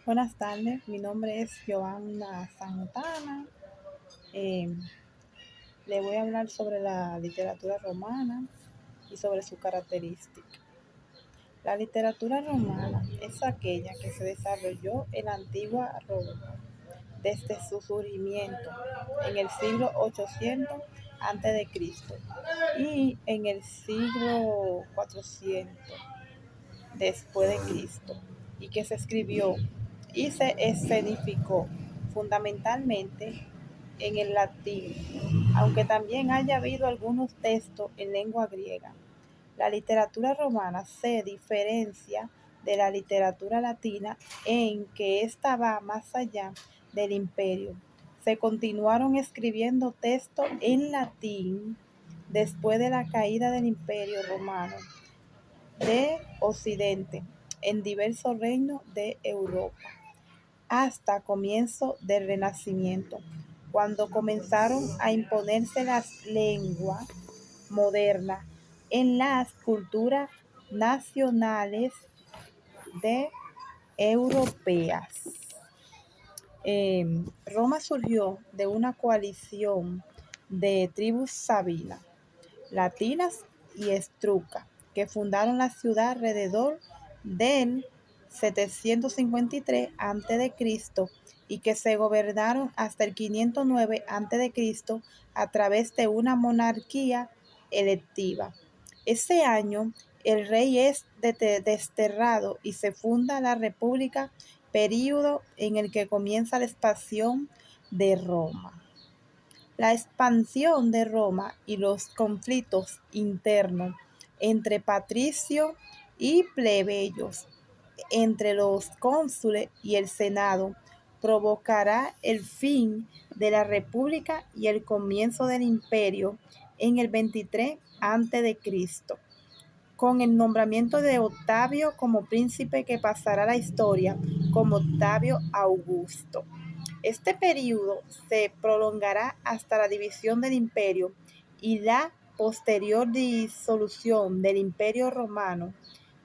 Buenas tardes, mi nombre es Joanna Santana. Eh, Le voy a hablar sobre la literatura romana y sobre su característica. La literatura romana es aquella que se desarrolló en la antigua Roma desde su surgimiento en el siglo 800 a.C. y en el siglo 400 después de Cristo, y que se escribió y se escenificó fundamentalmente en el latín, aunque también haya habido algunos textos en lengua griega. La literatura romana se diferencia de la literatura latina en que ésta va más allá del imperio. Se continuaron escribiendo textos en latín después de la caída del imperio romano de Occidente en diversos reinos de Europa, hasta comienzo del Renacimiento, cuando comenzaron a imponerse las lenguas modernas en las culturas nacionales de europeas. Roma surgió de una coalición de tribus sabinas, latinas y estrucas, que fundaron la ciudad alrededor del 753 a.C. y que se gobernaron hasta el 509 a.C. a través de una monarquía electiva. Ese año el rey es desterrado y se funda la República, período en el que comienza la expansión de Roma. La expansión de Roma y los conflictos internos entre patricios y plebeyos, entre los cónsules y el Senado, provocará el fin de la República y el comienzo del Imperio en el 23 a.C., con el nombramiento de Octavio como príncipe, que pasará a la historia como Octavio Augusto. Este período se prolongará hasta la división del imperio y la posterior disolución del Imperio Romano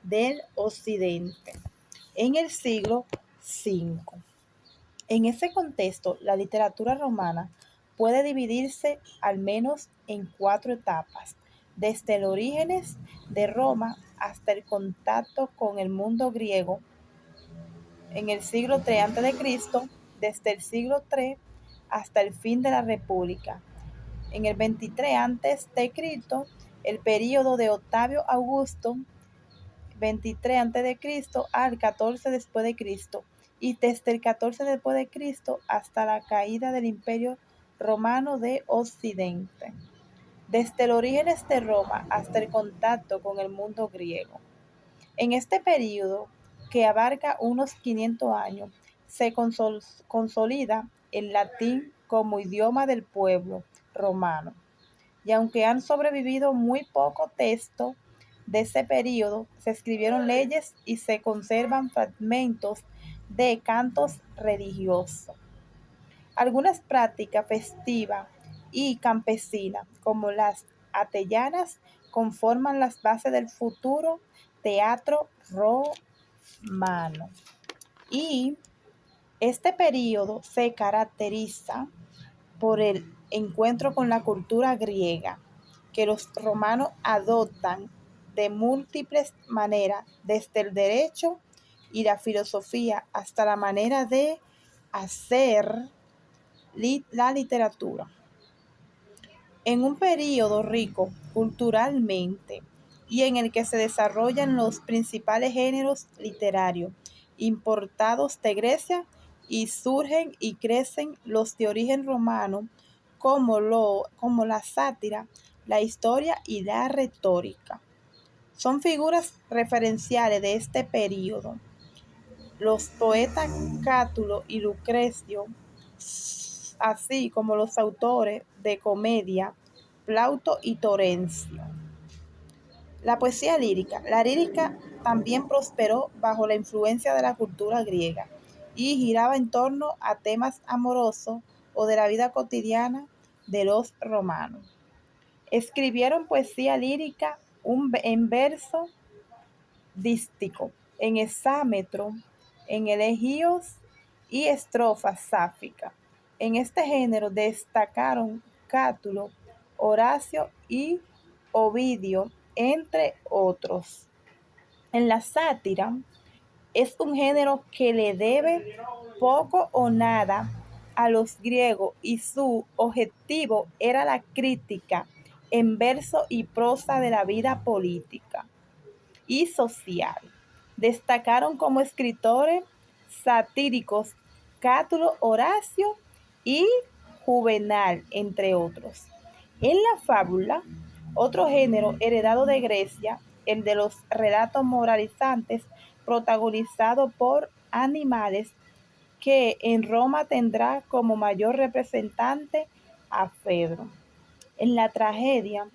del Occidente en el siglo V. En ese contexto, la literatura romana puede dividirse al menos en cuatro etapas: desde los orígenes de Roma hasta el contacto con el mundo griego en el siglo III a.C., desde el siglo III hasta el fin de la República. En el 23 a.C., el período de Octavio Augusto, 23 a.C. al 14 después de Cristo, y desde el 14 después de Cristo hasta la caída del Imperio Romano de Occidente. Desde los orígenes de Roma hasta el contacto con el mundo griego. En este período, que abarca unos 500 años, se consolida el latín como idioma del pueblo romano. Y aunque han sobrevivido muy pocos textos de ese período, se escribieron leyes y se conservan fragmentos de cantos religiosos. Algunas prácticas festivas y campesinas, como las atellanas, conforman las bases del futuro teatro romano. Y este período se caracteriza por el encuentro con la cultura griega, que los romanos adoptan de múltiples maneras, desde el derecho y la filosofía hasta la manera de hacer la literatura. En un período rico culturalmente y en el que se desarrollan los principales géneros literarios importados de Grecia, y surgen y crecen los de origen romano, como la sátira, la historia y la retórica. Son figuras referenciales de este período los poetas Cátulo y Lucrecio, así como los autores de comedia Plauto y Terencio. La poesía lírica. La lírica también prosperó bajo la influencia de la cultura griega y giraba en torno a temas amorosos o de la vida cotidiana de los romanos. Escribieron poesía lírica en verso dístico, en hexámetro, en elegíos y estrofas sáficas. En este género destacaron Cátulo, Horacio y Ovidio, entre otros. En la sátira es un género que le debe poco o nada a los griegos y su objetivo era la crítica en verso y prosa de la vida política y social. Destacaron como escritores satíricos Cátulo, Horacio y Juvenal, entre otros. En la fábula, otro género heredado de Grecia, el de los relatos moralizantes, protagonizado por animales, que en Roma tendrá como mayor representante a Fedro. En la tragedia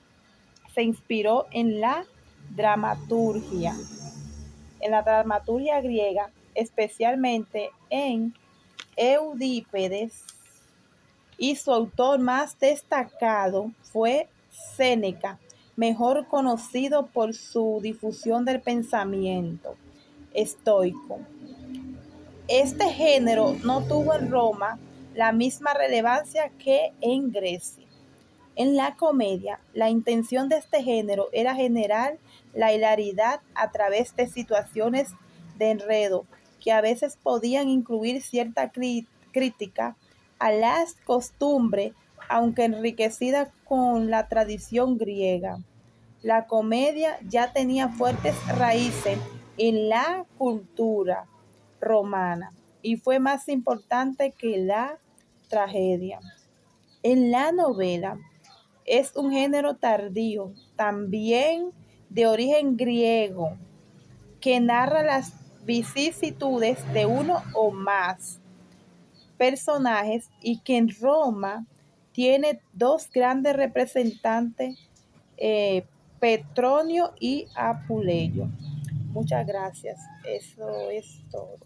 se inspiró en la dramaturgia griega, especialmente en Eudípedes, y su autor más destacado fue Séneca, mejor conocido por su difusión del pensamiento estoico. Este género no tuvo en Roma la misma relevancia que en Grecia. En la comedia, la intención de este género era generar la hilaridad a través de situaciones de enredo que a veces podían incluir cierta crítica a las costumbres, aunque enriquecida con la tradición griega. La comedia ya tenía fuertes raíces en la cultura romana y fue más importante que la tragedia. En la novela es un género tardío, también de origen griego, que narra las vicisitudes de uno o más personajes y que en Roma tiene dos grandes representantes, eh, Petronio y Apuleyo. Muchas gracias. Eso es todo.